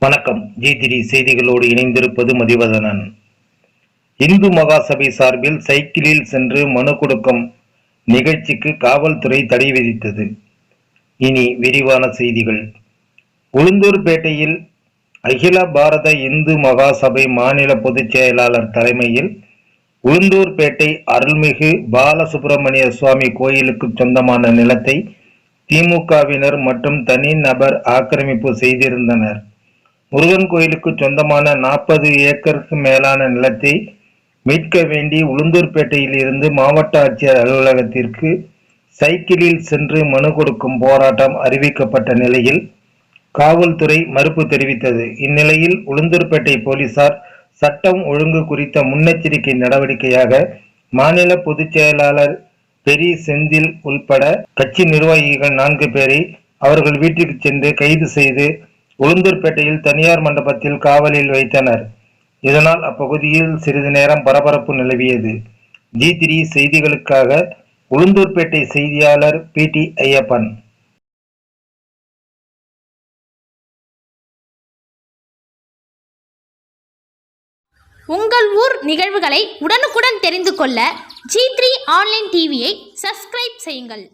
வணக்கம். ஜி3 செய்திகளோடு இணைந்திருப்பது மதிவதனன். இந்து மகாசபை சார்பில் சைக்கிளில் சென்று மனு கொடுக்கும் நிகழ்ச்சிக்கு காவல்துறை தடை விதித்தது. இனி விரிவான செய்திகள். உளுந்தூர்பேட்டையில் அகில பாரத இந்து மகாசபை மாநில பொதுச் செயலாளர் தலைமையில் உளுந்தூர்பேட்டை அருள்மிகு பாலசுப்பிரமணிய சுவாமி கோயிலுக்கு சொந்தமான நிலத்தை திமுகவினர் மற்றும் தனி நபர் ஆக்கிரமிப்பு செய்திருந்தனர். முருகன் கோயிலுக்கு சொந்தமான 40 ஏக்கருக்கு மேலான நிலத்தை மீட்க வேண்டி உளுந்தூர்பேட்டையில் இருந்து மாவட்ட ஆட்சியர் அலுவலகத்திற்கு சைக்கிளில் சென்று மனு கொடுக்கும் போராட்டம் அறிவிக்கப்பட்ட நிலையில் காவல்துறை மறுப்பு தெரிவித்தது. இந்நிலையில் உளுந்தூர்பேட்டை போலீசார் சட்டம் ஒழுங்கு குறித்த முன்னெச்சரிக்கை நடவடிக்கையாக மாநில பொதுச் செயலாளர் பெரி செந்தில் உள்பட கட்சி நிர்வாகிகள் 4 பேரை அவர்கள் வீட்டிற்கு சென்று கைது செய்து உளுந்தூர்பேட்டையில் தனியார் மண்டபத்தில் காவலில் வைத்தனர். இதனால் அப்பகுதியில் சிறிது நேரம் பரபரப்பு நிலவியது. ஜி3 செய்திகளுக்காக உளுந்தூர்பேட்டை செய்தியாளர் PT ஐயப்பன். உங்கள் ஊர் நிகழ்வுகளை உடனுக்குடன் தெரிந்து கொள்ள ஜி3 ஆன்லைன் டிவியை சப்ஸ்கிரைப் செய்யுங்கள்.